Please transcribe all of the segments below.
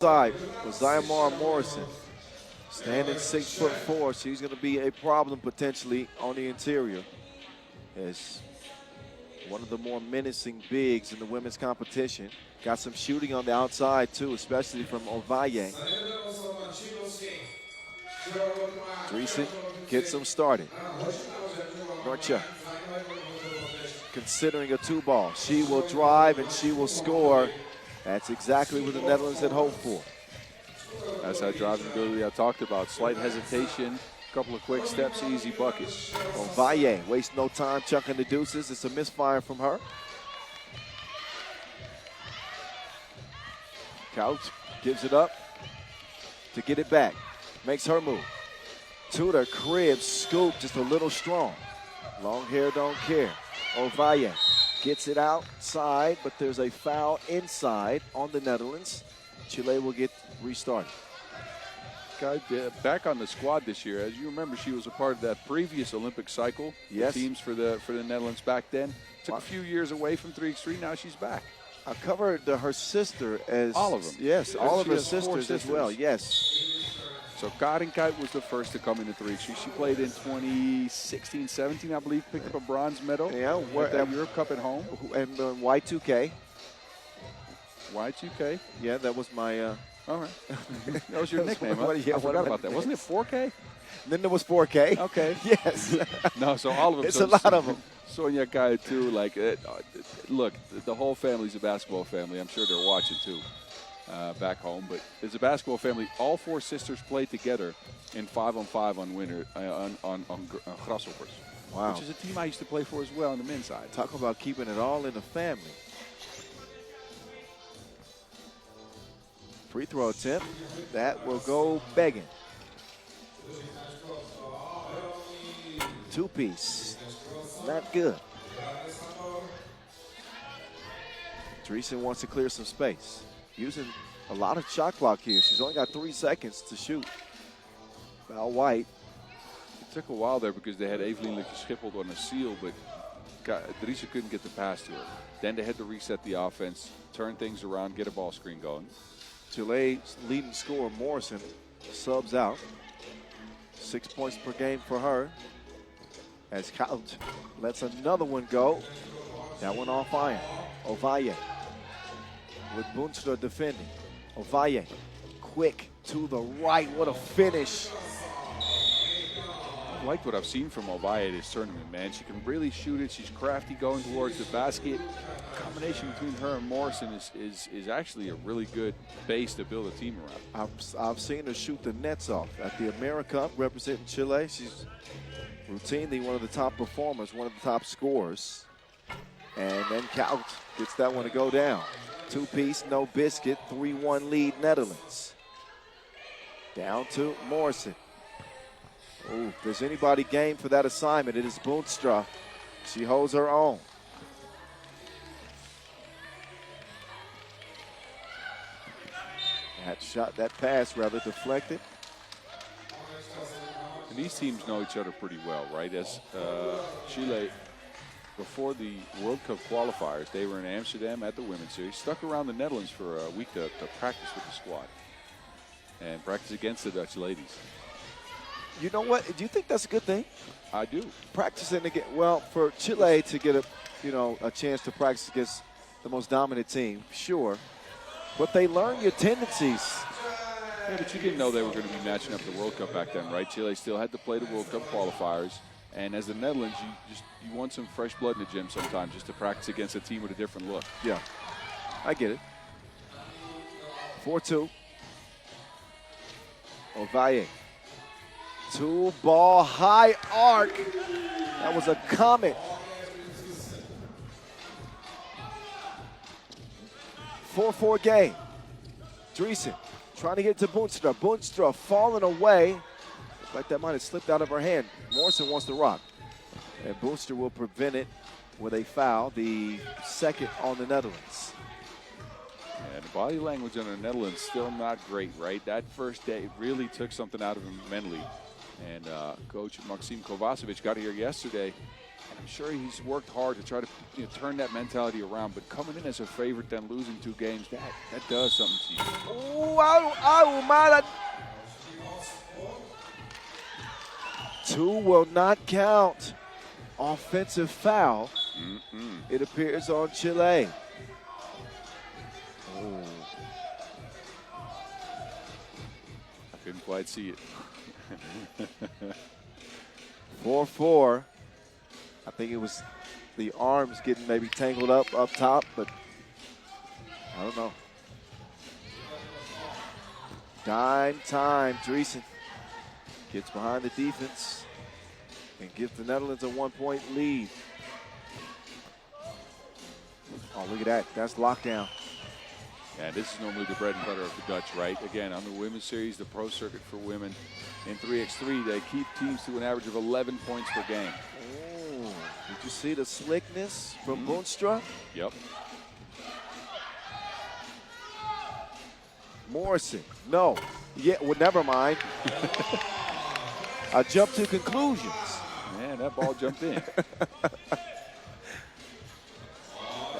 Side with Zyamar Morrison. Standing 6'4", she's going to be a problem potentially on the interior. As one of the more menacing bigs in the women's competition. Got some shooting on the outside too, especially from Ovalle. Dreesen gets them started. Norcha considering a 2-ball. She will drive and she will score. That's exactly what the Netherlands had hoped for. That's that driving ability I talked about. Slight hesitation, couple of quick steps, easy bucket. Ovalle wastes no time chucking the deuces. It's a misfire from her. Couch gives it up to get it back. Makes her move. To the crib, scoop, just a little strong. Long hair don't care. Ovalle gets it outside, but there's a foul inside on the Netherlands. Chile will get restarted. Back on the squad this year. As you remember, she was a part of that previous Olympic cycle. Yes. The teams for the Netherlands back then. Took a few years away from 3x3. Now she's back. I covered her sister as all of them. Yes, all of her sisters as well. Yes. So Karin Kite was the first to come into 3x3. She played in 2016-17, I believe, picked up a bronze medal. Yeah, at that Europe Cup at home. And Y2K. Yeah, that was my. All right. That was your nickname, huh? Yeah, I forgot about that. Wasn't it 4K? Then there was 4K. Okay. Yes. No, so all of them. It's a lot of them. Sonia Kai too. Like, look, the whole family's a basketball family. I'm sure they're watching too, back home. But it's a basketball family. All four sisters played together in 5-on-5 on Grasshoppers. Wow. Which is a team I used to play for as well on the men's side. Talk about keeping it all in the family. Free throw attempt. That will go begging. Two-piece. Not good. Dreesen wants to clear some space. Using a lot of shot clock here. She's only got 3 seconds to shoot. Val White. It took a while there because they had Evelien Schiphol on a seal, but Dreesen couldn't get the pass to her. Then they had to reset the offense, turn things around, get a ball screen going. Chile's leading scorer, Morrison, subs out. 6 points per game for her. As Couch lets another one go. That one off iron. Ovalle with Boonstra defending. Ovalle, quick to the right. What a finish. I like what I've seen from Ovalle this tournament, man. She can really shoot it. She's crafty going towards the basket. The combination between her and Morrison is actually a really good base to build a team around. I've seen her shoot the nets off at the AmeriCup representing Chile. She's routinely one of the top performers, one of the top scorers. And then Couch gets that one to go down. Two-piece, no biscuit, 3-1 lead Netherlands. Down to Morrison. Oh, if there's anybody game for that assignment, it is Boonstra. She holds her own. That pass rather deflected. And these teams know each other pretty well, right? As Chile, before the World Cup qualifiers, they were in Amsterdam at the Women's Series, stuck around the Netherlands for a week to practice with the squad and practice against the Dutch ladies. You know what? Do you think that's a good thing? I do. Practicing again. Well, for Chile to get a chance to practice against the most dominant team, sure. But they learn your tendencies. Yeah, but you didn't know they were going to be matching up the World Cup back then, right? Chile still had to play the World Cup qualifiers. And as the Netherlands, you want some fresh blood in the gym sometimes just to practice against a team with a different look. Yeah, I get it. 4-2. Ovalle. 2-ball high arc. That was a comet. 4-4 game. Dreesen trying to get to Boonstra. Boonstra falling away. Looks like that might have slipped out of her hand. Morrison wants to rock. And Boonstra will prevent it with a foul, the second on the Netherlands. Yeah, the body language on the Netherlands still not great, right? That first day really took something out of him mentally. And Coach Maxime Kovacevic got here yesterday, and I'm sure he's worked hard to try to turn that mentality around. But coming in as a favorite, then losing 2 games, that does something to you. Oh, Ulaanbaatar. 2 will not count. Offensive foul. It appears on Chile. Oh. I couldn't quite see it. 4-4. I think it was the arms getting maybe tangled up top, but I don't know. Dime time. Dreesen gets behind the defense and gives the Netherlands a 1-point lead. Oh, look at that. That's lockdown. And this is normally the bread and butter of the Dutch, right? Again, on the women's series, the pro circuit for women in 3x3, they keep teams to an average of 11 points per game. Oh, did you see the slickness from Boonstra? Yep. Morrison, no. Yeah, well, never mind. I jumped to conclusions. Man, that ball jumped in.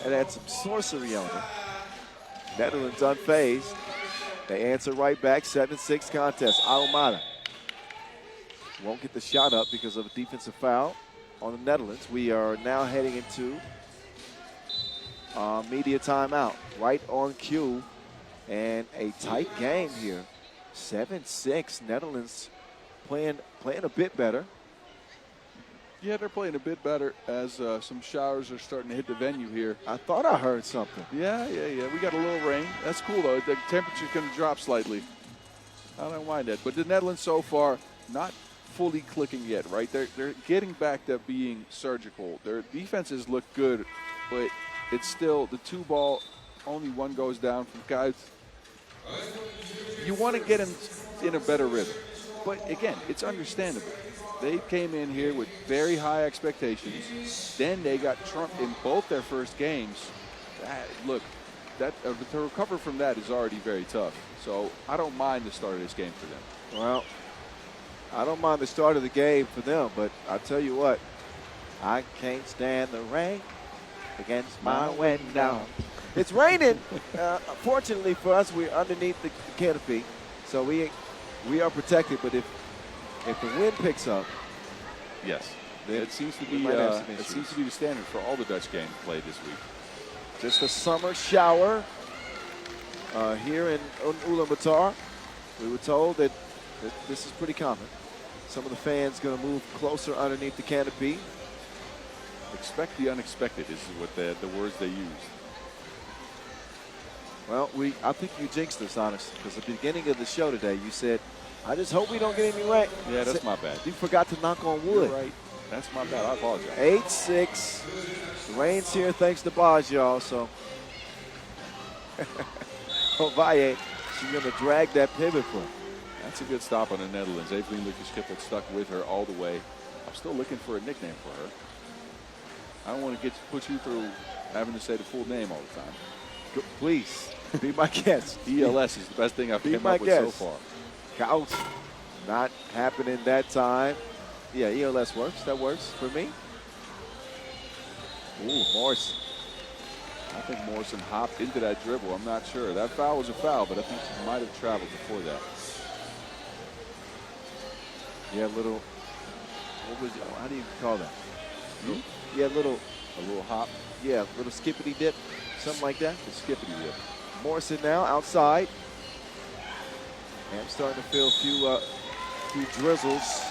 And had some sorcery on it. Netherlands unfazed. They answer right back, 7-6 contest. Ulaanbaatar won't get the shot up because of a defensive foul on the Netherlands. We are now heading into media timeout, right on cue. And a tight game here. 7-6, Netherlands playing a bit better. Yeah, they're playing a bit better as some showers are starting to hit the venue here. I thought I heard something. Yeah. We got a little rain. That's cool, though. The temperature's going to drop slightly. I don't mind that. But the Netherlands so far, not fully clicking yet, right? They're getting back to being surgical. Their defenses look good, but it's still the 2-ball, only 1 goes down from guys. You want to get them in a better rhythm. But, again, it's understandable. They came in here with very high expectations. Then they got trumped in both their first games. To recover from that is already very tough. So I don't mind the start of this game for them. Well, I don't mind the start of the game for them, but I tell you what, I can't stand the rain against my window. It's raining. Fortunately for us, we're underneath the canopy, so we are protected. But if the wind picks up, yes, it seems to be the standard for all the Dutch games played this week. Just a summer shower here in Ulaanbaatar. We were told that this is pretty common. Some of the fans going to move closer underneath the canopy. Expect the unexpected is what the words they use. Well, I think you jinxed us, honestly, because at the beginning of the show today, you said, I just hope we don't get any rain. Yeah, that's my bad. You forgot to knock on wood. You're right. That's my bad. I apologize. 8-6. The rain's here thanks to Baj, y'all. So, Ovalle, she's going to drag that pivot for him. That's a good stop on the Netherlands. Evelien Lucas-Kippel stuck with her all the way. I'm still looking for a nickname for her. I don't want to put you through having to say the full name all the time. Please, be my guest. ELS is the best thing I've come up with so far. Couch, not happening that time. Yeah, ELS works. That works for me. Ooh, Morrison. I think Morrison hopped into that dribble. I'm not sure. That foul was a foul, but I think she might have traveled before that. Yeah, little. What was it? How do you call that? Hmm? Yeah, a little hop. Yeah, little skippity dip, something like that. The skippity dip. Morrison now outside. And I'm starting to feel a few drizzles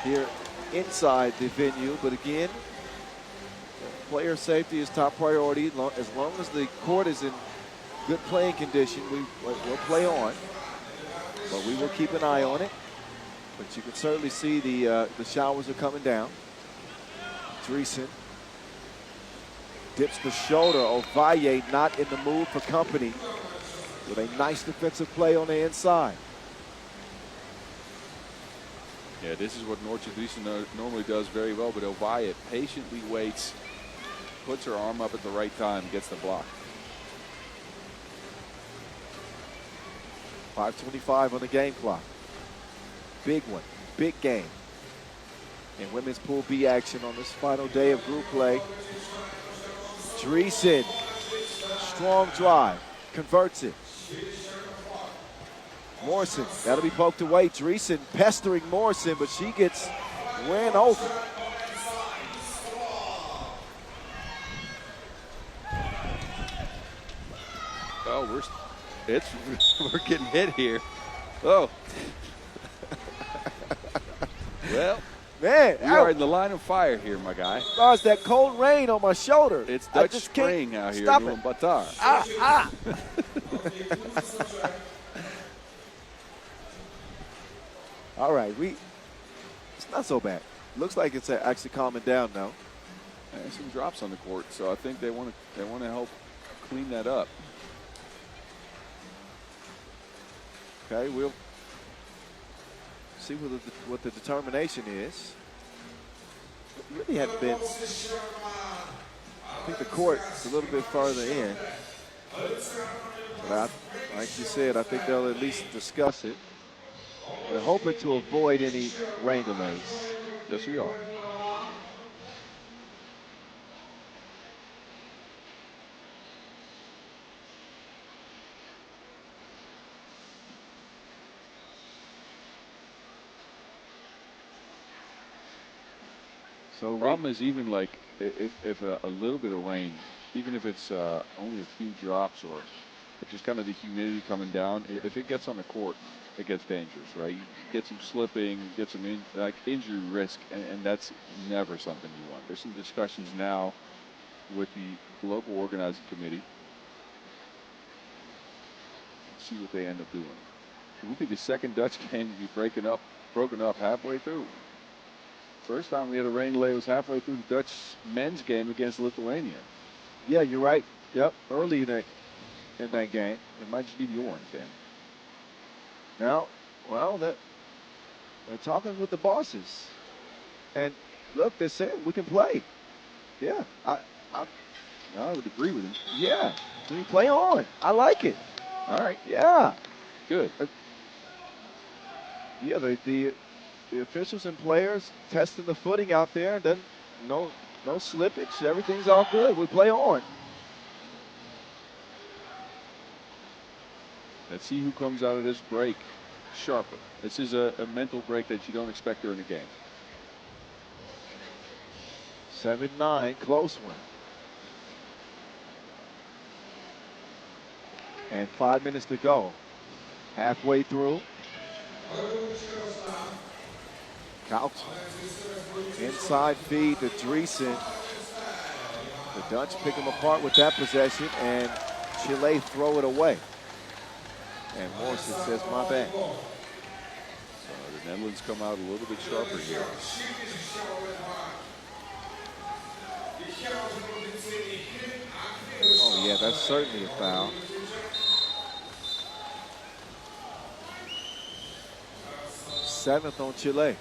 here inside the venue. But again, player safety is top priority. As long as the court is in good playing condition, we'll play on. But we will keep an eye on it. But you can certainly see the showers are coming down. Dreesen dips the shoulder. Ovalle not in the mood for company with a nice defensive play on the inside. Yeah, this is what Noortje Driesen normally does very well, but Ovalle patiently waits, puts her arm up at the right time, gets the block. 5:25 on the game clock. Big one, big game. in women's Pool B action on this final day of group play. Dreesen, strong drive, converts it. Morrison, that'll be poked away. Dreesen pestering Morrison, but she gets ran over. Oh, we're getting hit here. Oh. Well, man, we are in the line of fire here, my guy. Oh, it's that cold rain on my shoulder. It's Dutch spring out here in Ulaanbaatar. All right, it's not so bad. Looks like it's actually calming down now. And some drops on the court, so I think they want to help clean that up. Okay, we'll see what the determination is. It really had been. I think the court's a little bit further in. But like you said, I think they'll at least discuss it. We're hoping to avoid any rain delays. Yes, we are. So the problem is even like if a little bit of rain, even if it's only a few drops or just kind of the humidity coming down, if it gets on the court, it gets dangerous, right? You get some slipping, get some injury risk, and that's never something you want. There's some discussions now with the local organizing committee. Let's see what they end up doing. It will be the second Dutch game to be broken up halfway through. First time we had a rain delay was halfway through the Dutch men's game against Lithuania. Yeah, you're right. Yep, early in that game. It might just be the orange game. Now, well, they're talking with the bosses. And look, they said we can play. Yeah, I would agree with him. Yeah, we play on. I like it. All right. Yeah. Good. Yeah, the officials and players testing the footing out there, and then no slippage. Everything's all good. We play on. Let's see who comes out of this break sharper. This is a mental break that you don't expect during the game. 7-9, close one. And 5 minutes to go. Halfway through. Couch. Inside feed to Dreesen. The Dutch pick them apart with that possession, and Chile throw it away. And Morrison says, my bad. So the Netherlands come out a little bit sharper here. Oh, yeah, that's certainly a foul. Seventh on Chile.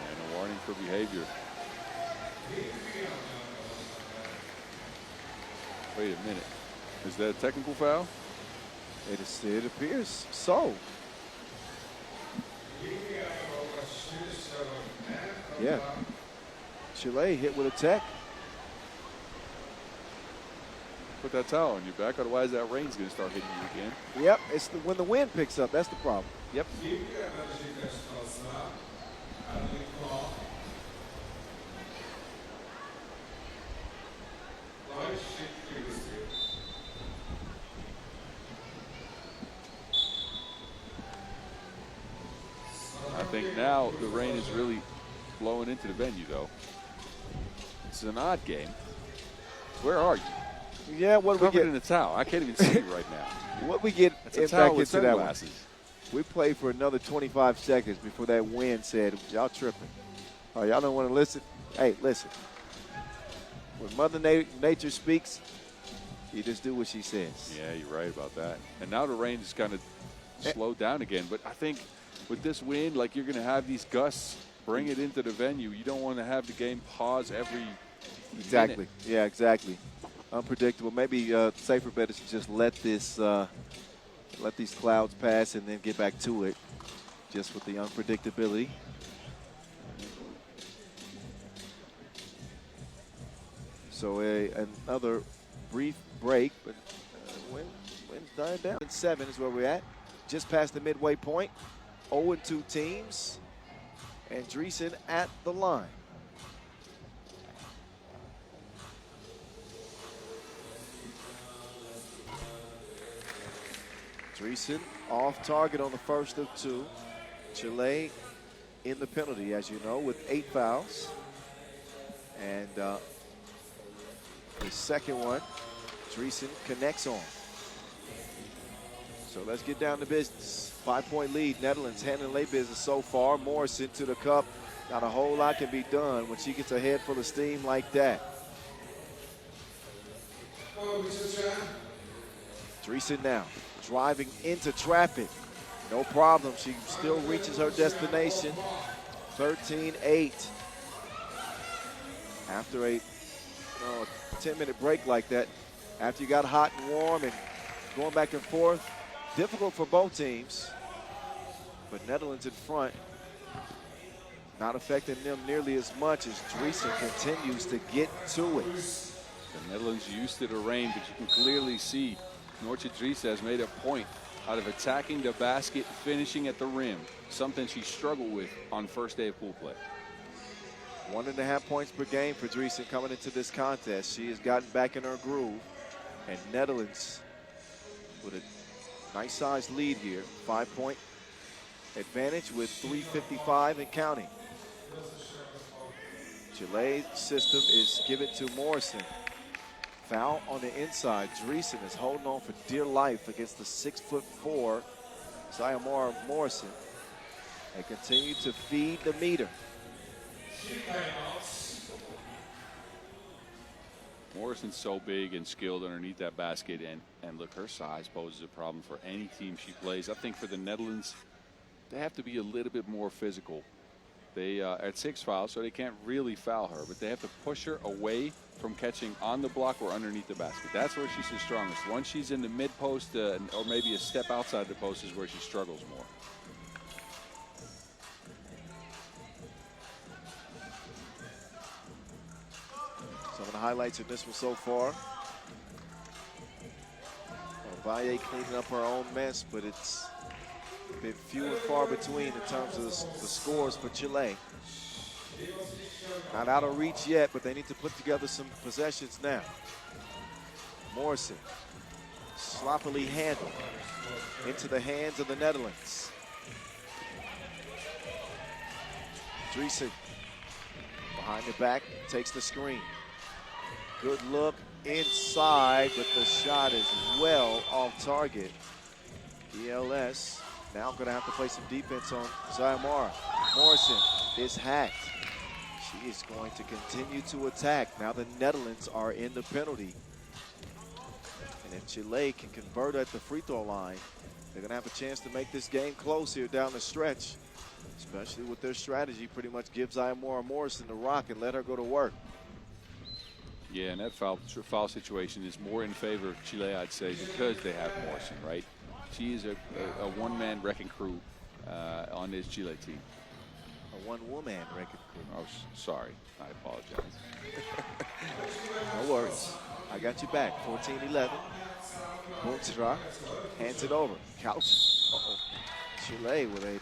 And a warning for behavior. Wait a minute. Is that a technical foul? It appears so. Yeah. Chile hit with a tech. Put that towel on your back, otherwise that rain's going to start hitting you again. Yep, it's when the wind picks up, that's the problem. Yep. I think now the rain is really blowing into the venue, though. It's an odd game. Where are you? Yeah, what we Covered get in a towel. I can't even see you right now. What we get It's a back towel with into that one. sunglasses. We played for another 25 seconds before that wind said, y'all tripping. Oh, y'all don't want to listen? Hey, listen. When Mother Nature speaks, you just do what she says. Yeah, you're right about that. And now the rain is kind of slowed down again. But I think with this wind, like you're going to have these gusts bring it into the venue. You don't want to have the game pause every Exactly. minute. Yeah, exactly. Unpredictable. Maybe safer bet is to just let these clouds pass and then get back to it, just with the unpredictability. So another brief break, but wind's dying down. 7 is where we're at, just past the midway point. 0-2 teams, and Dreesen at the line. Dreesen off target on the first of 2. Chile in the penalty, as you know, with 8 fouls. And the second one, Dreesen connects on. So let's get down to business. 5-point lead. Netherlands handling business so far. Morrison to the cup. Not a whole lot can be done when she gets a head full of steam like that. Dreesen now driving into traffic. No problem. She still reaches her destination. 13-8. After a 10-minute break like that, after you got hot and warm and going back and forth, difficult for both teams. But Netherlands in front, not affecting them nearly as much as Dreesen continues to get to it. The Netherlands used to the rain, but you can clearly see Noortje Dreesen has made a point out of attacking the basket, finishing at the rim, something she struggled with on first day of pool play. 1.5 points per game for Dreesen coming into this contest. She has gotten back in her groove, and Netherlands with a nice sized lead here. 5-point advantage with 3:55 and counting. Chile's system is give it to Morrison. Foul on the inside. Dreesen is holding on for dear life against the 6'4" Sayamora Morrison. They continue to feed the meter. Morrison's so big and skilled underneath that basket, and look, her size poses a problem for any team she plays. I think for the Netherlands, they have to be a little bit more physical. They at 6 fouls, so they can't really foul her, but they have to push her away from catching on the block or underneath the basket. That's where she's the strongest. Once she's in the mid post or maybe a step outside the post is where she struggles more. Some of the highlights in this one so far. Valle cleaning up her own mess, but it's been few and far between in terms of the scores for Chile. Not out of reach yet, but they need to put together some possessions now. Morrison, sloppily handled into the hands of the Netherlands. Dreesen behind the back, takes the screen. Good look inside, but the shot is well off target. ELS now going to have to play some defense on Sayamora. Morrison is hacked. She is going to continue to attack. Now the Netherlands are in the penalty. And if Chile can convert at the free throw line, they're going to have a chance to make this game close here down the stretch, especially with their strategy pretty much gives Sayamora Morrison the rock and let her go to work. Yeah, and that foul situation is more in favor of Chile, I'd say, because they have Morrison, right? She is a one-man wrecking crew on this Chile team. A one-woman wrecking crew. Oh, sorry. I apologize. No worries. I got you back. 14-11. Buntra hands it over. Couch. Uh-oh. Chile with a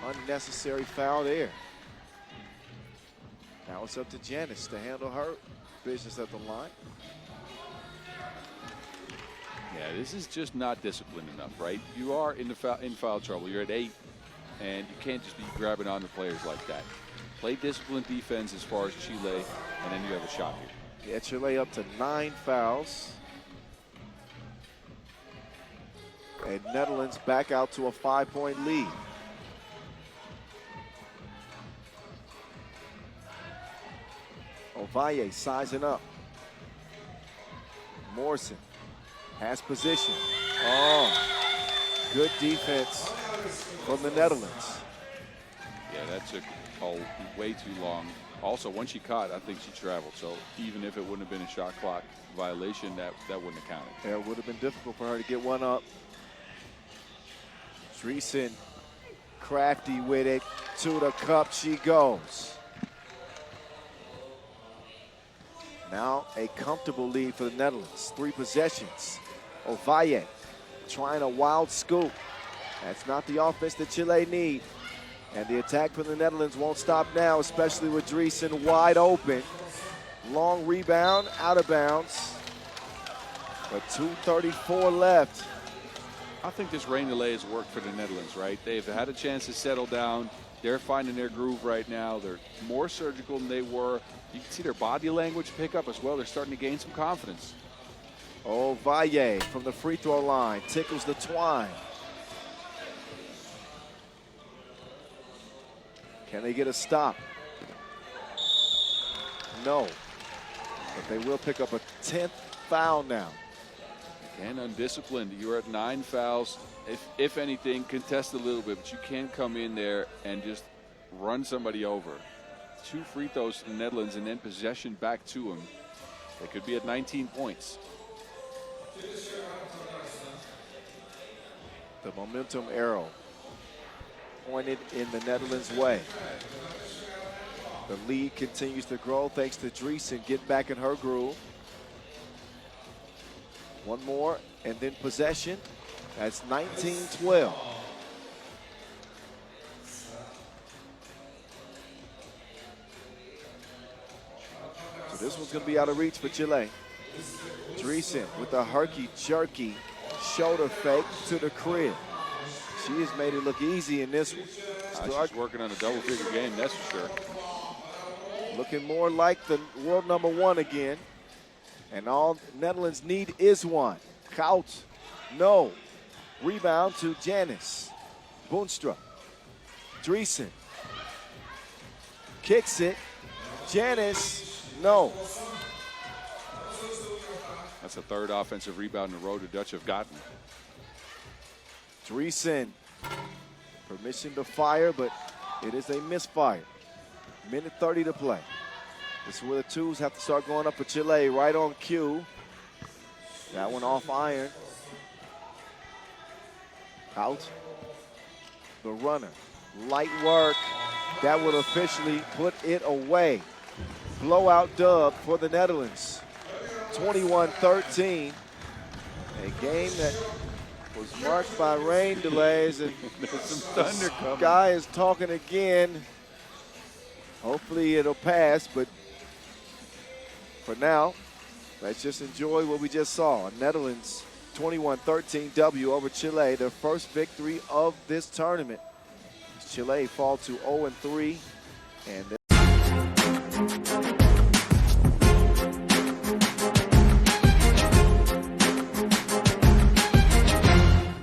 unnecessary foul there. Now it's up to Janice to handle her business at the line. Yeah, this is just not disciplined enough, right? You are in foul trouble. You're at 8, and you can't just be grabbing on the players like that. Play disciplined defense as far as Chile, and then you have a shot here. Yeah, Chile up to 9 fouls. And Netherlands back out to a 5-point lead. Ovalle sizing up. Morrison has position. Oh, good defense from the Netherlands. Yeah, that took way too long. Also, once she caught, I think she traveled. So even if it wouldn't have been a shot clock violation, that wouldn't have counted. Yeah, it would have been difficult for her to get one up. Dreesen crafty with it. To the cup she goes. Now a comfortable lead for the Netherlands. 3 possessions. Ovalle trying a wild scoop. That's not the offense that Chile need. And the attack from the Netherlands won't stop now, especially with Dreesen wide open. Long rebound, out of bounds. But 2:34 left. I think this rain delay has worked for the Netherlands, right? They've had a chance to settle down. They're finding their groove right now. They're more surgical than they were. You can see their body language pick up as well. They're starting to gain some confidence. Ovalle from the free throw line tickles the twine. Can they get a stop? No. But they will pick up a 10th foul now. And undisciplined. You're at 9 fouls. If anything, contest a little bit, but you can't come in there and just run somebody over. 2 free throws to the Netherlands and then possession back to them. They could be at 19 points. The momentum arrow pointed in the Netherlands' way. The lead continues to grow thanks to Dreesen getting back in her groove. One more and then possession. That's 19-12. So this one's going to be out of reach for Chile. Dreesen with a herky-jerky shoulder fake to the crib. She has made it look easy in this one. She's working on a double-figure game, that's for sure. Looking more like the world number 1 again. And all Netherlands need is one. Kout, no. Rebound to Janice. Boonstra. Dreesen. Kicks it. Janice, no. That's a 3rd offensive rebound in a row the Dutch have gotten. Dreesen. Permission to fire, but it is a misfire. Minute 30 to play. This is where the twos have to start going up for Chile, right on cue. That one off iron. Out. The runner. Light work. That would officially put it away. Blowout dub for the Netherlands. 21-13. A game that was marked by rain delays, and some thunder coming. Guy is talking again. Hopefully it'll pass, but for now, let's just enjoy what we just saw. Netherlands 21-13 W over Chile, their first victory of this tournament. Chile fall to 0-3, and